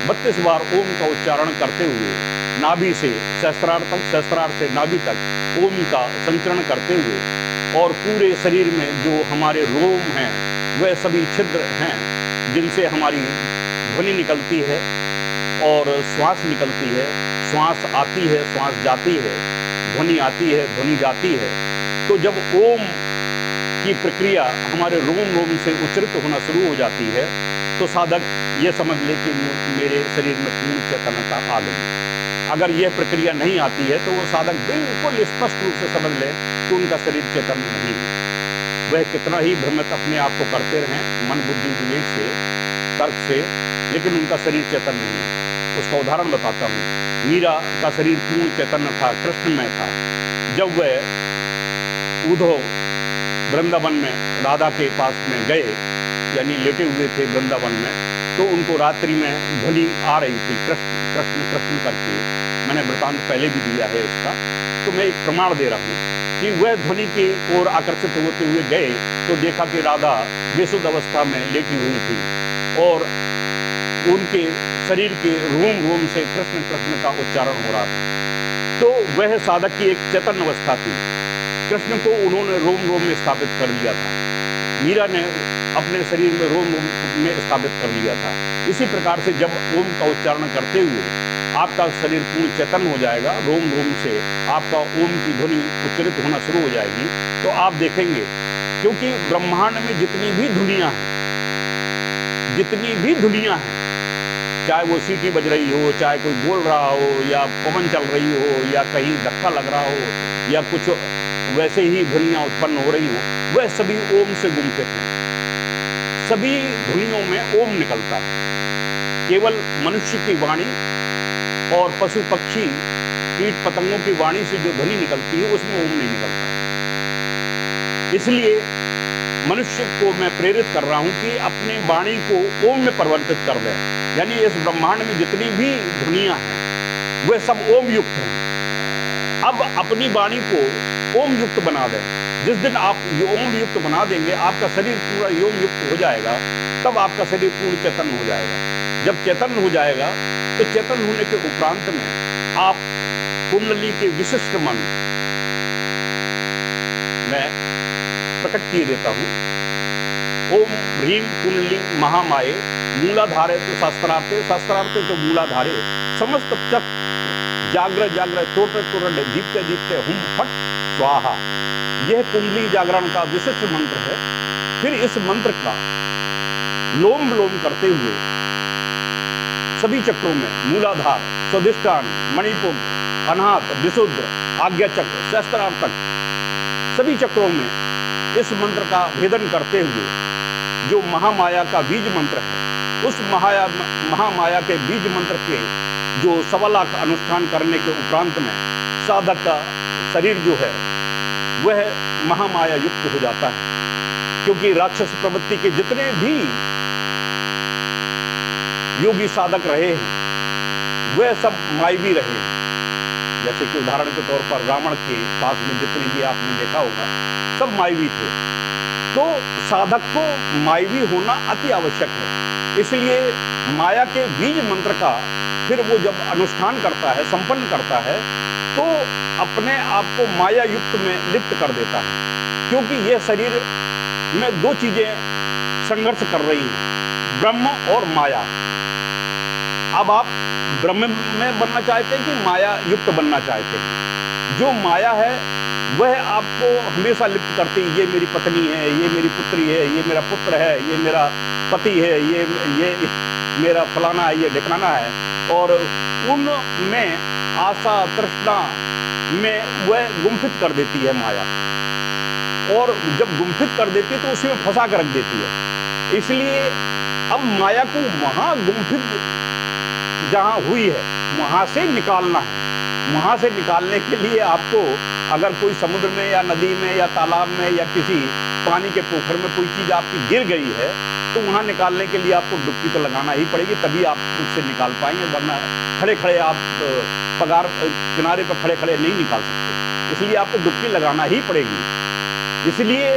32 बार ओम का उच्चारण करते हुए नाभि से सहस्त्रार तक, सहस्त्रार से नाभि तक ओम का संचरण करते हुए, और पूरे शरीर में जो हमारे रोम हैं वह सभी छिद्र हैं जिनसे हमारी ध्वनि निकलती है और श्वास निकलती है, श्वास आती है, श्वास जाती है, ध्वनि आती है, ध्वनि जाती है। तो जब ओम की प्रक्रिया हमारे रोम से उच्चरित होना शुरू हो जाती है तो साधक ये समझ ले कि मेरे शरीर में पूर्ण चेतनता आ गई। अगर यह प्रक्रिया नहीं आती है तो वो साधक बिल्कुल स्पष्ट रूप से समझ ले कि उनका शरीर चेतन नहीं है। वह कितना ही भ्रमित अपने आप को करते रहें मन बुद्धि विवेक से, तर्क से, लेकिन उनका शरीर चेतन नहीं है। उसका उदाहरण बताता हूँ। मीरा का शरीर पूर्ण चैतन्य था, कृष्णमय था। जब वह उद्धव वृंदावन में राधा के पास में गए, यानी लेटे हुए थे वृंदावन में, तो उनको रात्रि में ध्वनि आ रही थी कृष्ण कृष्ण कृष्ण करके। मैंने वृतांत पहले भी दिया है इसका, तो मैं एक प्रमाण दे रहा हूँ कि वह ध्वनि की ओर आकर्षित होते हुए गए तो देखा कि राधा बेसुध अवस्था में लेटी हुई थी और उनके शरीर के रोम से कृष्ण कृष्ण का उच्चारण हो रहा था। तो वह साधक की एक चेतन अवस्था थी। कृष्ण को उन्होंने रोम में स्थापित कर लिया था, मीरा ने अपने शरीर में रोम में स्थापित कर लिया था। इसी प्रकार से जब ओम का उच्चारण करते हुए आपका शरीर पूर्ण चेतन हो जाएगा, रोम रोम से आपका ओम की ध्वनि उच्चरित होना शुरू हो जाएगी, तो आप देखेंगे, क्योंकि ब्रह्मांड में जितनी भी धुनियां हैं, चाहे वो सीटी बज रही हो, चाहे कोई बोल रहा हो, या पवन चल रही हो, या कहीं धक्का लग रहा हो, या कुछ वैसे ही ध्वनियां उत्पन्न हो रही हो, वह सभी ओम से गुम्फित हैं। सभी ध्वनियों में ओम निकलता है। केवल मनुष्य की वाणी और पशु पक्षी कीट पतंगों की वाणी से जो ध्वनि निकलती है उसमें ओम नहीं निकलता है। इसलिए मनुष्य को मैं प्रेरित कर रहा हूं कि अपने वाणी को ओम में परिवर्तित कर दें। यानी इस ब्रह्मांड में जितनी भी ध्वनियां हैं वे सब ओम युक्त हैं। अब अपनी वाणी को ओम युक्त बना दें। जिस दिन आप ओम युक्त बना देंगे, आपका शरीर पूरा ओम युक्त हो जाएगा, तब आपका शरीर पूर्ण चेतन हो जाएगा। जब चेतन हो जाएगा तो चेतन होने के उपरांत में आप कुंडली के विशिष्ट मंत्र मैं प्रकट किए देता हूं। ओम ह्रीम कुंडली महामाये मूलाधारे तो शास्त्रार्थे तो मूलाधारे समस्त चक जाग्र चोट दीप्ते हुम फट स्वाहा। यह कुंडली जागरण का विशिष्ट मंत्र है। फिर इस मंत्र का लोम विलोम करते हुए सभी चक्रों में मूलाधार, स्वादिष्ठान, मणिपुर, अनाहत, विशुद्ध, आज्ञा चक्र, सहस्त्रार्थ तक सभी चक्रों में इस मंत्र का भेदन करते हुए जो महामाया का बीज मंत्र है, उस महामाया के बीज मंत्र के जो 1.25 लाख अनुष्ठान करने के उपरांत में साधक का शरीर जो है वह महामाया युक्त हो जाता है। क्योंकि राक्षस प्रवृत्ति के जितने भी योगी साधक रहे हैं वह सब मायवी रहे हैं। जैसे कि उदाहरण के तौर पर रावण के पास में जितने भी आपने देखा होगा सब मायवी थे। तो साधक को मायवी होना अति आवश्यक है। इसलिए माया के बीज मंत्र का फिर वो जब अनुष्ठान करता है, संपन्न करता है, तो अपने आप को माया युक्त में लिप्त कर देता है। क्योंकि यह शरीर में दो चीजें संघर्ष कर रही हैं, ब्रह्म और माया। अब आप ब्रह्म में बनना चाहते हैं कि माया युक्त बनना चाहते हैं। जो माया है वह आपको हमेशा लिप्त करती है। ये मेरी पत्नी है, ये मेरी पुत्री है, ये मेरा पुत्र है, ये मेरा पति है, ये मेरा फलाना है, ये ढिकाना है। और उनमें आशा तृष्णा में वह गुम्फित कर देती है माया। और जब गुम्फित कर देती है तो उसी में फंसा कर रख देती है। इसलिए अब माया को वहां गुम्फित जहां हुई है वहां से निकालना है। वहां से निकालने के लिए आपको अगर कोई समुद्र में या नदी में या तालाब में या किसी पानी के पोखर में कोई चीज आपकी गिर गई है तो वहां निकालने के लिए आपको डुबकी तो लगाना ही पड़ेगी, तभी आप उससे निकाल पाएंगे। वरना खड़े खड़े आप पगार किनारे पर खड़े खड़े नहीं निकाल सकते। इसलिए आपको डुबकी लगाना ही पड़ेगी। इसलिए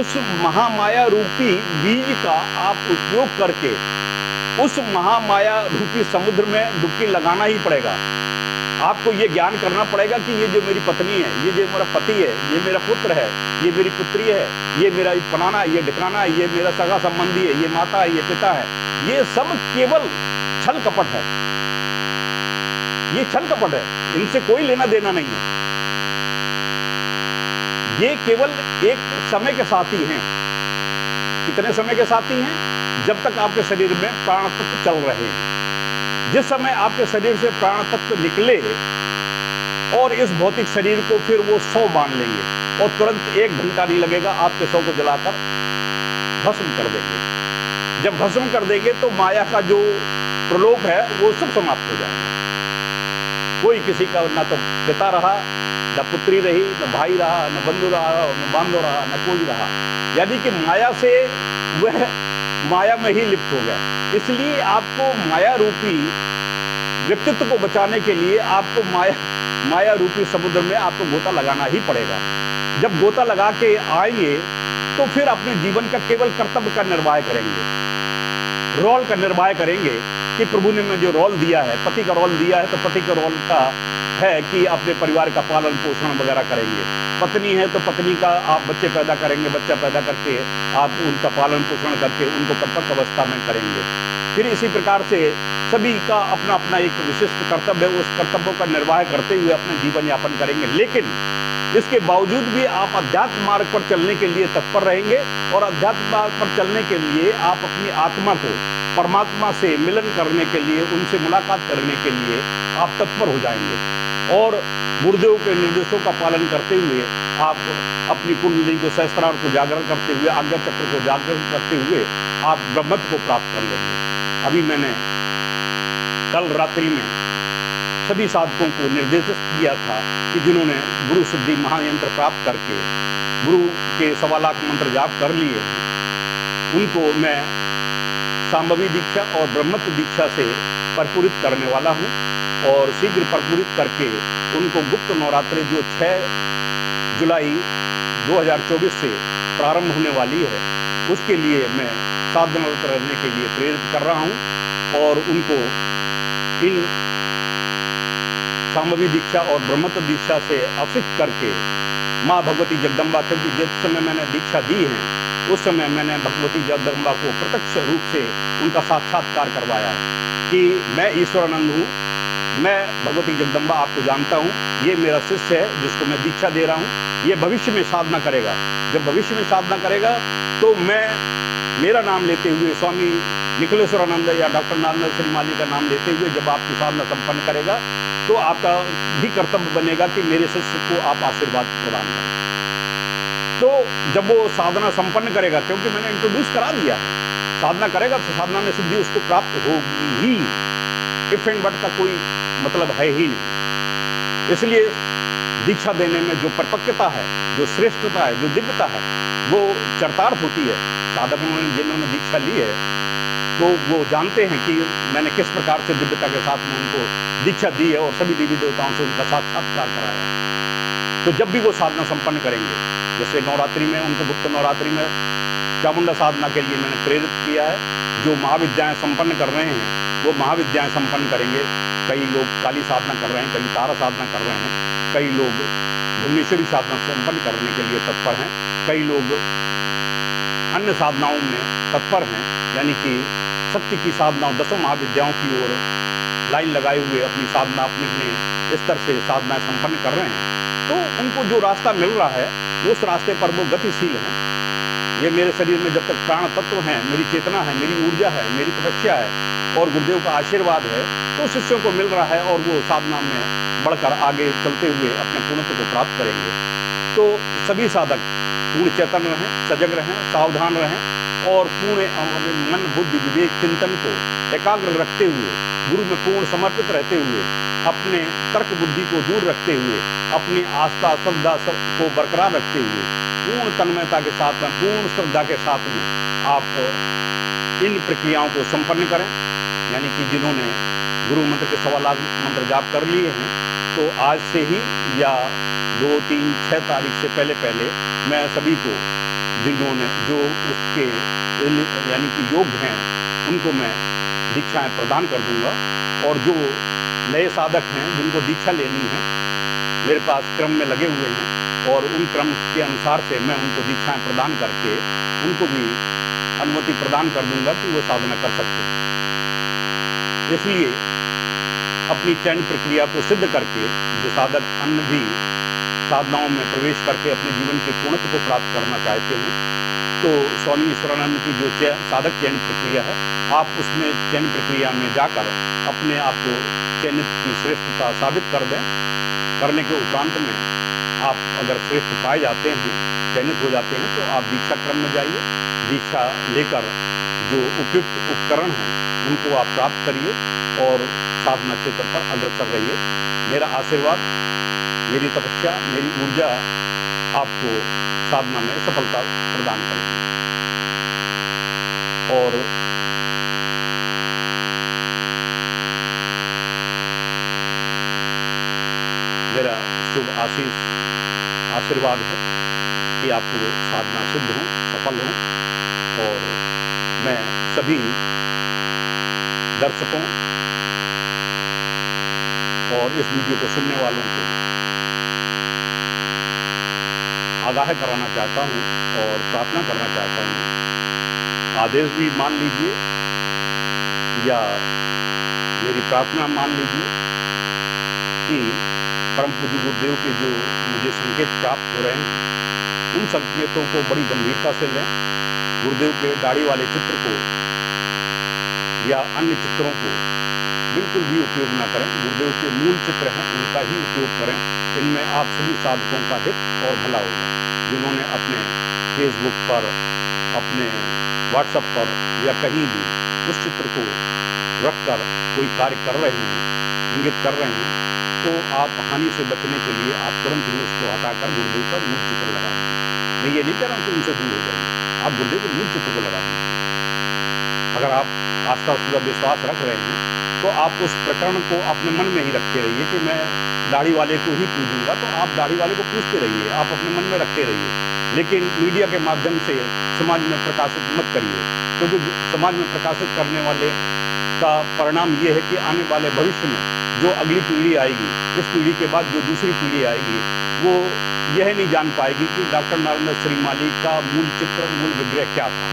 उस महामाया रूपी बीज का आप उपयोग करके उस महामाया रूपी समुद्र में डुबकी लगाना ही पड़ेगा। आपको ये ज्ञान करना पड़ेगा कि ये जो मेरी पत्नी है, ये जो मेरा पति है, ये मेरा पुत्र है, ये मेरी पुत्री है, ये मेरा फलाना है, ये ढिकाना है, ये मेरा सगा संबंधी है, ये माता है, ये पिता है। ये सब केवल छल कपट है। ये छल कपट है, इनसे कोई लेना देना नहीं है। ये केवल एक समय के साथी हैं। कितने समय के साथी हैं? जब तक आपके शरीर में प्राण तत्व चल रहे हैं। जिस समय आपके शरीर से प्राण तत्व निकले और इस भौतिक शरीर को फिर वो 100 बांध लेंगे और तुरंत 1 घंटा नहीं लगेगा, आपके 100 को जलाकर भस्म कर देंगे। जब भस्म कर देंगे तो माया का जो प्रलोभ है वो सब समाप्त हो जाएगा। कोई किसी का ना तो पिता रहा, न पुत्री रही, न भाई रहा, न बंधु रहा, न बांधव रहा, न कोई रहा। यानी कि माया से वह माया में ही लिप्त हो गया। इसलिए आपको माया रूपी व्यक्तित्व को बचाने के लिए आपको माया रूपी समुद्र में आपको गोता लगाना ही पड़ेगा। जब गोता लगा के आएंगे तो फिर अपने जीवन का केवल कर्तव्य का निर्वाह करेंगे, रोल का निर्वाह करेंगे कि प्रभु ने मुझे जो रोल दिया है, पति का रोल दिया है, तो पति का रोल का है कि अपने परिवार का पालन पोषण वगैरह करेंगे। पत्नी है तो पत्नी का आप बच्चे पैदा करेंगे, बच्चा पैदा करके आप उनका पालन पोषण करके उनको परिपक्व अवस्था में करेंगे। फिर इसी प्रकार से सभी का अपना अपना एक विशिष्ट कर्तव्य है, उस कर्तव्यों का निर्वाह करते हुए अपने जीवन यापन करेंगे। लेकिन इसके बावजूद भी आप अध्यात्म मार्ग पर चलने के लिए तत्पर रहेंगे, और अध्यात्म मार्ग पर चलने के लिए आप अपनी आत्मा को परमात्मा से मिलन करने के लिए, उनसे मुलाकात करने के लिए आप तत्पर हो जाएंगे। और गुरुदेव के निर्देशों का पालन करते हुए आप अपनी कुंडली को, सहस्त्रार को जागरण करते हुए, आज्ञा चक्र को जागरण करते हुए आप ब्रह्मत्व को प्राप्त कर लेंगे। अभी मैंने कल रात्रि में सभी साधकों को निर्देशित किया था कि जिन्होंने गुरु सिद्धि महायंत्र प्राप्त करके गुरु के 1.25 लाख मंत्र जाप कर लिए, उनको मैं शांभवी दीक्षा और ब्रह्मत्व दीक्षा से परिपूरित करने वाला हूं, और शीघ्र परिपूरित करके उनको गुप्त नवरात्रि जो 6 जुलाई 2024 से प्रारंभ होने वाली है, उसके लिए मैं साधनारत रहने के लिए प्रेरित कर रहा हूं। और उनको इन शांभवी दीक्षा और ब्रह्मत्व दीक्षा से अवशिष्ट करके माँ भगवती जगदम्बा, क्योंकि जिस समय मैंने दीक्षा दी है उस समय मैंने भगवती जगदम्बा को प्रत्यक्ष रूप से उनका साक्षात्कार करवाया है कि मैं ईश्वरानंद हूँ, मैं भगवती जगदम्बा आपको जानता हूँ, ये मेरा शिष्य है जिसको मैं दीक्षा दे रहा हूँ, ये भविष्य में साधना करेगा। जब भविष्य में साधना करेगा तो मैं मेरा नाम लेते हुए, स्वामी निखिलेश्वरानंद या डॉक्टर नारायण श्रीमाली का नाम लेते हुए जब आपकी साधना संपन्न करेगा तो आपका भी कर्तव्य बनेगा कि मेरे शिष्य को आप आशीर्वाद प्रदान करें। तो जब वो साधना संपन्न करेगा, क्योंकि मैंने इंट्रोड्यूस करा दिया है, साधना करेगा तो साधना में सिद्धि उसको प्राप्त होगी ही, इफ एंड बट का कोई मतलब है ही नहीं। इसलिए दीक्षा देने में जो परिपक्वता है, जो श्रेष्ठता है, जो दिव्यता है, वो चरितार्थ होती है। साधकों ने जिन्होंने दीक्षा ली है तो वो जानते हैं कि मैंने किस प्रकार से दिव्यता के साथ में उनको दीक्षा दी है और सभी देवी देवताओं से उनका साक्षात्कार कराया है। तो जब भी वो साधना संपन्न करेंगे, जैसे नवरात्रि में उनको गुप्त नवरात्रि में चामुंडा साधना के लिए मैंने प्रेरित किया है, जो महाविद्याएं संपन्न कर रहे हैं वो महाविद्याएं संपन्न करेंगे। कई लोग काली साधना कर रहे हैं, कई तारा साधना कर रहे हैं, कई लोग भुवनेश्वरी साधना संपन्न करने के लिए तत्पर हैं, कई लोग अन्य साधनाओं में तत्पर हैं, यानी कि शक्ति की साधनाओं, 10 महाविद्याओं की ओर लाइन लगाए हुए अपनी साधना अपने अपने स्तर से साधनाएं संपन्न कर रहे हैं। तो उनको जो रास्ता मिल रहा है उस रास्ते पर वो गतिशील हैं। ये मेरे शरीर में जब तक प्राण तत्व हैं, मेरी चेतना है, मेरी ऊर्जा है, मेरी तपस्या है और गुरुदेव का आशीर्वाद है, तो शिष्यों को मिल रहा है और वो साधना में बढ़कर आगे चलते हुए अपने पूर्णत्व को प्राप्त करेंगे। तो सभी साधक पूर्ण चेतन रहें, सजग रहें, सावधान रहें और पूर्ण मन, बुद्धि, विवेक, चिंतन को एकाग्र रखते हुए, गुरु में पूर्ण समर्पित रहते हुए, अपने तर्क बुद्धि को दूर रखते हुए, अपनी आस्था श्रद्धा को बरकरार रखते हुए, पूर्ण तन्मयता के साथ में, पूर्ण श्रद्धा के साथ में आप इन प्रक्रियाओं को संपन्न करें। यानी कि जिन्होंने गुरु मंत्र के 1.25 लाख मंत्र जाप कर लिए हैं, तो आज से ही या 2, 3, 6 तारीख से पहले पहले मैं सभी को जिन्होंने जो उसके यानी कि योग्य हैं उनको मैं दीक्षाएं प्रदान कर दूंगा। और जो नए साधक हैं जिनको दीक्षा लेनी है, मेरे पास क्रम में लगे हुए हैं और उन क्रम के अनुसार से मैं उनको दीक्षाएं प्रदान करके उनको भी अनुमति प्रदान कर दूंगा कि वो साधना कर सकते हैं। इसलिए अपनी चयन प्रक्रिया को सिद्ध करके जो साधक अन्य भी साधनाओं में प्रवेश करके अपने जीवन के पूर्णत्व को प्राप्त करना चाहते हैं, तो स्वामी ईश्वरानंद की जो साधक चयन प्रक्रिया है, आप उसमें चयन प्रक्रिया में जाकर अपने आप को चयनित की श्रेष्ठता साबित कर दें। करने के उपरांत में आप अगर श्रेष्ठ पाए जाते हैं, चयनित हो जाते हैं, तो आप दीक्षा क्रम में जाइए। दीक्षा लेकर जो उपयुक्त उपकरण हैं उनको आप प्राप्त करिए और साधना क्षेत्र पर अग्रसर रहिए। मेरा आशीर्वाद, मेरी तपस्या, मेरी ऊर्जा आपको साधना में सफलता प्रदान करेगी। और मेरा शुभ आशीर्वाद है कि आपको साधना सिद्ध हो, सफल हो। और मैं सभी दर्शकों और इस वीडियो को सुनने वालों को आगाह कराना चाहता हूं और प्रार्थना करना चाहता हूं, आदेश भी मान लीजिए या मेरी प्रार्थना मान लीजिए कि परम पूज्य गुरुदेव के जो मुझे संकेत प्राप्त हो रहे हैं उन संकेतों को बड़ी गंभीरता से लें। गुरुदेव के दाढ़ी वाले चित्र को या अन्य चित्रों को बिल्कुल भी उपयोग ना करें। गुरुदेव के मूल चित्र हैं उनका ही उपयोग करें। इनमें आप सभी साधकों का हित और भला होगा। जिन्होंने अपने फेसबुक पर, अपने व्हाट्सएप पर या कहीं भी उस चित्र को रखकर कोई कार्य कर रहे हैं, इंगित कर रहे हैं, तो आप हानि से बचने के लिए आप तुरंत ही उसको हटाकर गुरुदेव का मूल चित्र लगा दीजिए। मैं ये नहीं कह रहा हूँ कि उनसे दूर हो जाइए, आप गुरुदेव के मूल चित्र को लगा दीजिए। अगर आप आस्था और विश्वास रख रहे हैं तो आप उस प्रकरण को अपने मन में ही रखते रहिए कि मैं दाढ़ी वाले को ही पूजूंगा, तो आप दाढ़ी वाले को पूजते रहिए, आप अपने मन में रखते रहिए, लेकिन मीडिया के माध्यम से समाज में प्रकाशित मत करिए, क्योंकि समाज में प्रकाशित करने वाले का परिणाम ये है कि आने वाले भविष्य में जो अगली पीढ़ी आएगी, इस पीढ़ी के बाद जो दूसरी पीढ़ी आएगी, वो यह नहीं जान पाएगी कि डॉक्टर नरेंद्र श्रीमाली का मूल चित्र, मूल विग्रह क्या था।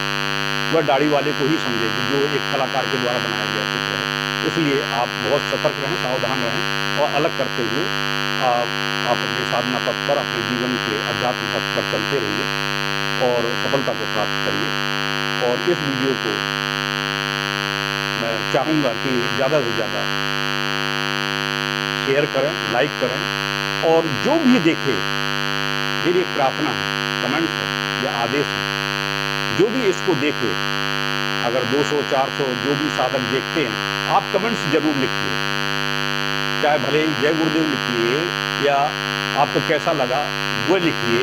वह दाढ़ी वाले को ही समझेगी जो एक कलाकार के द्वारा बनाया गया चित्र है। इसलिए आप बहुत सतर्क रहें, सावधान रहें और अलग करते हुए आप अपने साधना पथ पर, अपने जीवन के अध्यात्म पथ पर चलते रहिए और सफलता को प्राप्त करिए। और इस वीडियो को मैं चाहूँगा कि ज़्यादा से ज़्यादा शेयर करें, लाइक करें, और जो भी देखे, मेरी एक प्रार्थना है, कमेंट्स है या आदेश है, जो भी इसको देखे, अगर 200, 400 जो भी साधक देखते हैं, आप कमेंट्स जरूर लिखिए। चाहे भले ही जय गुरुदेव लिखिए या आपको कैसा लगा वो लिखिए,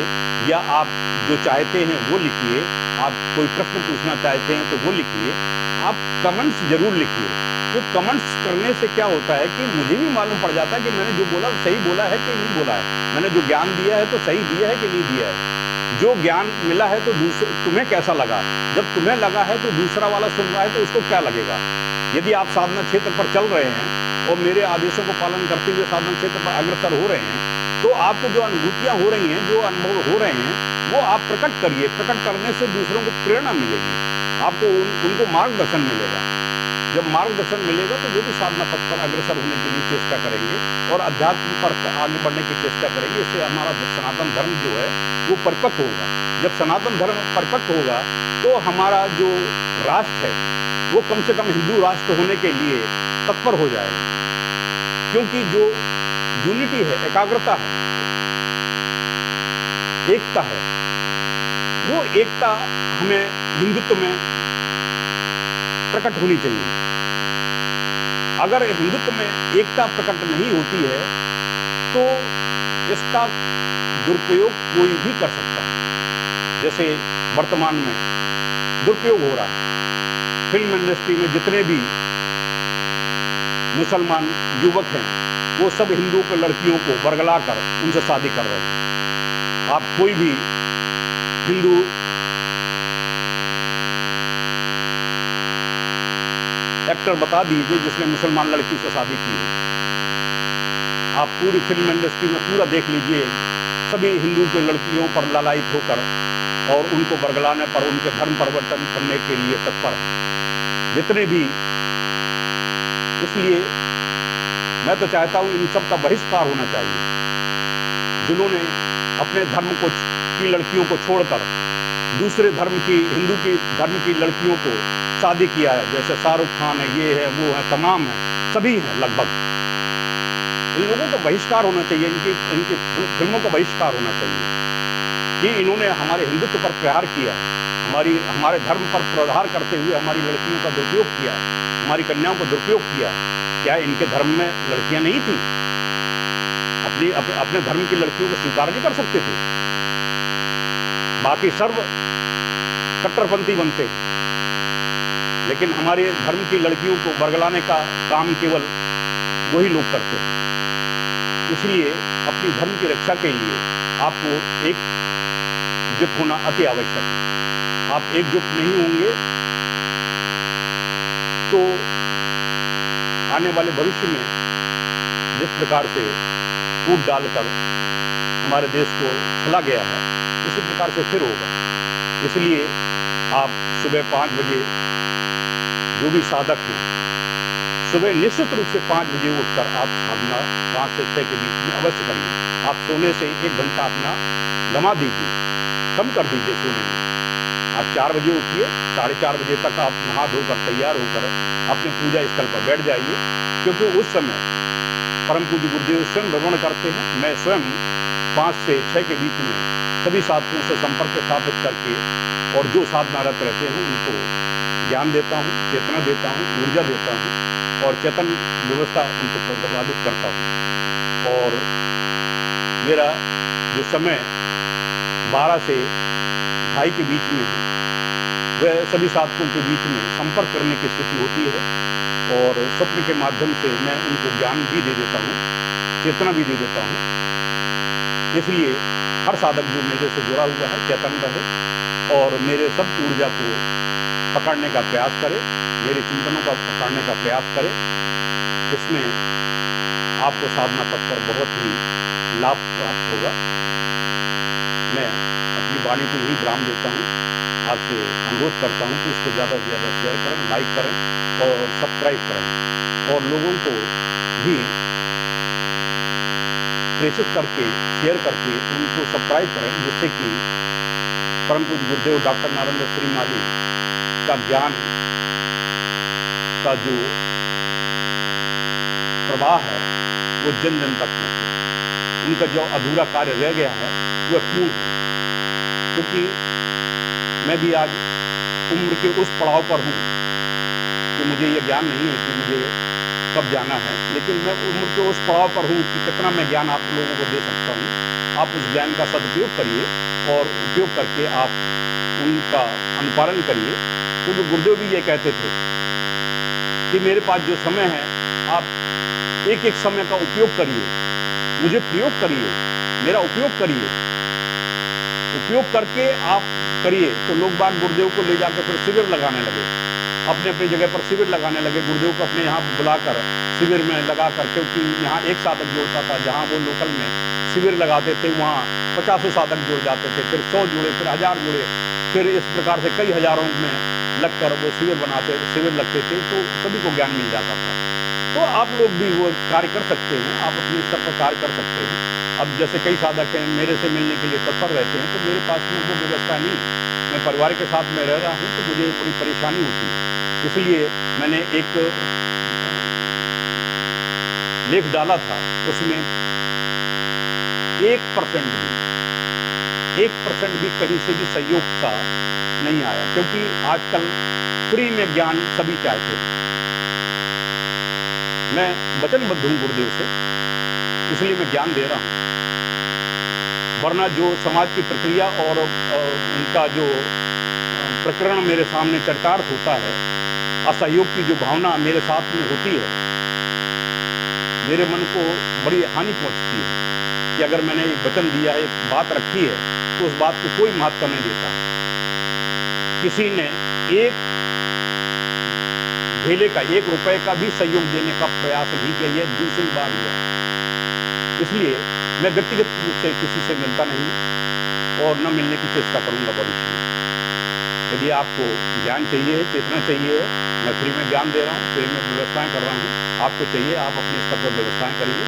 या आप जो चाहते हैं वो लिखिए, आप कोई प्रश्न पूछना चाहते हैं तो वो लिखिए। आप कमेंट्स जरूर लिखिए, क्योंकि कमेंट्स करने से क्या होता है कि मुझे भी मालूम पड़ जाता है कि मैंने जो बोला सही बोला है कि नहीं बोला है, मैंने जो ज्ञान दिया है तो सही दिया है कि नहीं दिया है। जो ज्ञान मिला है तो तुम्हें कैसा लगा, जब तुम्हें लगा है तो दूसरा वाला सुन रहा है तो उसको क्या लगेगा। यदि आप साधना क्षेत्र पर चल रहे हैं और मेरे आदेशों को पालन करते हुए साधना क्षेत्र पर अग्रसर हो रहे हैं, तो आपको जो अनुभूतियां हो रही हैं, जो अनुभव हो रहे हैं, वो आप प्रकट करिए। प्रकट करने से दूसरों को प्रेरणा मिलेगी, आपको उनको मार्गदर्शन मिलेगा। जब मार्गदर्शन मिलेगा तो वो भी साधना पथ पर अग्रसर होने के लिए चेष्टा करेंगे और अध्यात्म पर आगे बढ़ने की चेष्टा करेंगे। इससे हमारा सनातन धर्म जो है वो परिपक्व होगा। जब सनातन धर्म परिपक्व होगा तो हमारा जो राष्ट्र है वो कम से कम हिंदू राष्ट्र होने के लिए तत्पर हो जाएगा, क्योंकि जो यूनिटी है, एकाग्रता है, एकता है, वो एकता हमें हिंदुत्व में प्रकट होनी चाहिए। अगर हिंदुत्व में एकता प्रकट नहीं होती है तो इसका दुरुपयोग कोई भी कर सकता है। जैसे वर्तमान में दुरुपयोग हो रहा है, फिल्म इंडस्ट्री में जितने भी मुसलमान युवक हैं वो सब हिंदू के लड़कियों को बरगला कर उनसे शादी कर रहे हैं। आप कोई भी हिंदू एक्टर बता दीजिए जिसने मुसलमान लड़की से शादी की है। आप पूरी फिल्म इंडस्ट्री में पूरा देख लीजिए, सभी हिंदू के लड़कियों पर लालायित होकर और उनको बरगलाने पर, उनके धर्म परिवर्तन करने के लिए तत्पर हैं जितने भी। इसलिए मैं तो चाहता हूं इन सब का बहिष्कार होना चाहिए। जिन्होंने अपने धर्म की लड़कियों को छोड़कर दूसरे धर्म की, हिंदू की धर्म की लड़कियों को शादी किया है, जैसे शाहरुख खान है, ये है, वो है, तमाम है, सभी हैं लगभग। इन लोगों का बहिष्कार होना चाहिए, इनकी फिल्मों का बहिष्कार होना चाहिए कि इन्होंने हमारे हिंदुत्व पर प्रहार किया है, हमारे धर्म पर प्रहार करते हुए हमारी लड़कियों का दुरुपयोग किया है, हमारी कन्याओं को दुरुपयोग किया है। क्या इनके धर्म में लड़कियां नहीं थी? अपने धर्म की लड़कियों को स्वीकार नहीं कर सकते थे? बाकी सर्व कट्टरपंथी बनते हैं, लेकिन हमारे धर्म की लड़कियों को बरगलाने का काम केवल वही लोग करते हैं। इसलिए अपनी धर्म की रक्षा के लिए आपको एकजुट होना अति आवश्यक है। आप एकजुट नहीं होंगे तो आने वाले भविष्य में जिस प्रकार से फूट डालकर हमारे देश को चला गया है, इसी प्रकार से फिर होगा। इसलिए आप सुबह 5 बजे जो भी साधक हैं सुबह निश्चित रूप से 5 बजे उठकर आप साधना 5 से 6 के बीच में अवश्य करिए। आप सोने से 1 घंटा अपना गंवा दीजिए, कम कर दीजिए सोने में। आप 4 बजे उठिए, 4:30 बजे तक आप नहा धोकर तैयार होकर अपने पूजा स्थल पर बैठ जाइए, क्योंकि उस समय परम पूज्य गुरुदेव स्वयं भ्रमण करते हैं। मैं स्वयं 5 से 6 के बीच में सभी साधकों से संपर्क स्थापित करके और जो साधनारत रहते हैं उनको ज्ञान देता हूँ, चेतना देता हूँ, ऊर्जा देता हूँ और चेतन व्यवस्था उनको प्रतिपादित करता हूँ। और मेरा जो समय 12 से 2:30 के बीच में है, वह सभी साधकों के बीच में संपर्क करने की स्थिति होती है और स्वप्न के माध्यम से मैं उनको ज्ञान भी दे देता हूँ, चेतना भी दे देता हूँ। इसलिए हर साधक जो मेरे से जुड़ा हुआ है चेतन रहे और मेरे सब ऊर्जा को पकड़ने का प्रयास करे, मेरे चिंतनों का पकड़ने का प्रयास करे। इसमें आपको साधना पथ पर बहुत ही लाभ प्राप्त होगा। मैं अपनी वाणी को यही विराम देता हूँ। आपसे अनुरोध करता हूँ कि इसको ज़्यादा से ज़्यादा शेयर करें, लाइक करें और सब्सक्राइब करें और लोगों को भी प्रेषित करके, शेयर करके उनको सब्सक्राइब करें, जिससे कि परम पूज्य गुरुदेव डॉक्टर नारायण दत्त श्रीमाली का ज्ञान का जो प्रवाह है वो जन जन तक पहुंचे। उनका जो अधूरा कार्य रह गया है वह पूर्ण हो। क्योंकि मैं भी आज उम्र के उस पड़ाव पर हूँ कि मुझे ये ज्ञान नहीं है कि मुझे कब जाना है, लेकिन मैं उम्र के उस पड़ाव पर हूँ कि कितना मैं ज्ञान आप लोगों को दे सकता हूँ। आप उस ज्ञान का सदुपयोग करिए और उपयोग करके आप उनका अनुपालन करिए। क्योंकि गुरुदेव भी ये कहते थे कि मेरे पास जो समय है आप एक एक समय का उपयोग करिए, मुझे प्रयोग करिए, मेरा उपयोग करिए। उपयोग करके आप करिए तो लोग बाग गुरुदेव को ले जाकर फिर शिविर लगाने लगे, अपने अपनी जगह पर शिविर लगाने लगे। गुरुदेव को अपने यहाँ बुलाकर शिविर में लगा कर, क्योंकि यहाँ एक साधक जोड़ता था, जहाँ वो लोकल में शिविर लगाते थे वहाँ 50 साधक जुड़ जाते थे, फिर 100 जुड़े, फिर 1000 जुड़े, फिर इस प्रकार से कई हजारों में लगकर वो शिविर लगते थे, तो सभी को ज्ञान मिल जाता था। तो आप लोग भी वो कार्य कर सकते हैं, आप अपने स्तर पर कार्य कर सकते हैं। अब जैसे कई साधक हैं मेरे से मिलने के लिए तत्पर रहते हैं, तो मेरे पास में वो व्यवस्था नहीं है। मैं परिवार के साथ में रह रहा हूँ तो मुझे बड़ी परेशानी होती है। इसलिए मैंने एक लेख डाला था, उसमें 1% भी कहीं से भी सहयोग सा नहीं आया, क्योंकि आजकल फ्री में ज्ञान सभी चाहते हैं। मैं वचनबद्ध हूं गुरुदेव से, इसलिए मैं ज्ञान दे रहा हूं। वरना जो समाज की प्रक्रिया और उनका जो प्रकरण मेरे सामने चरितार्थ होता है, असहयोग की जो भावना मेरे साथ में होती है, मेरे मन को बड़ी हानि पहुंचती है कि अगर मैंने एक वचन दिया है, एक बात रखी है, तो उस बात को कोई महत्व नहीं देता। किसी ने एक ढेले का, 1 रुपए का भी सहयोग देने का प्रयास नहीं किया, यह दूसरी बार हुआ। इसलिए मैं व्यक्तिगत रूप से किसी से मिलता नहीं और न मिलने की चेष्टा करूंगा भविष्य में। यदि आपको ज्ञान चाहिए है, चेतना चाहिए है, मैं फ्री में ज्ञान दे रहा हूँ, फ्री में व्यवस्थाएं कर रहा हूँ। आपको चाहिए, आप अपने स्तर पर व्यवस्थाएं करिए।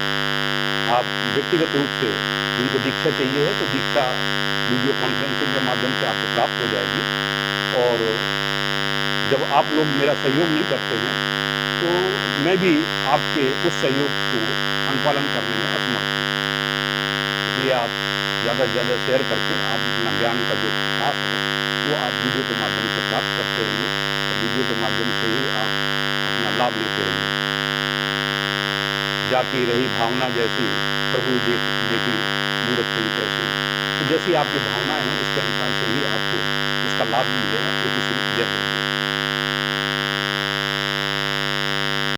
आप व्यक्तिगत रूप से जिनको दीक्षा चाहिए है तो दीक्षा वीडियो कॉन्फ्रेंसिंग के माध्यम से आपको प्राप्त हो जाएगी। और जब आप लोग मेरा सहयोग नहीं करते हैं तो मैं भी आपके उस सहयोग को अनुपालन करने में असमर्थ हूँ। इसलिए आप ज़्यादा से ज़्यादा शेयर करके आप अपना ज्ञान का जो प्रकाश है वो आप वीडियो के माध्यम से प्राप्त करते रहिए और वीडियो के माध्यम से ही आप अपना लाभ लेते रहिए। जाकी रही भावना जैसी, प्रभु देखी मूरत तुम कैसी। तो जैसी आपकी भावनाएं हैं उसके अनुसार से ही आपको उसका लाभ मिलेगा।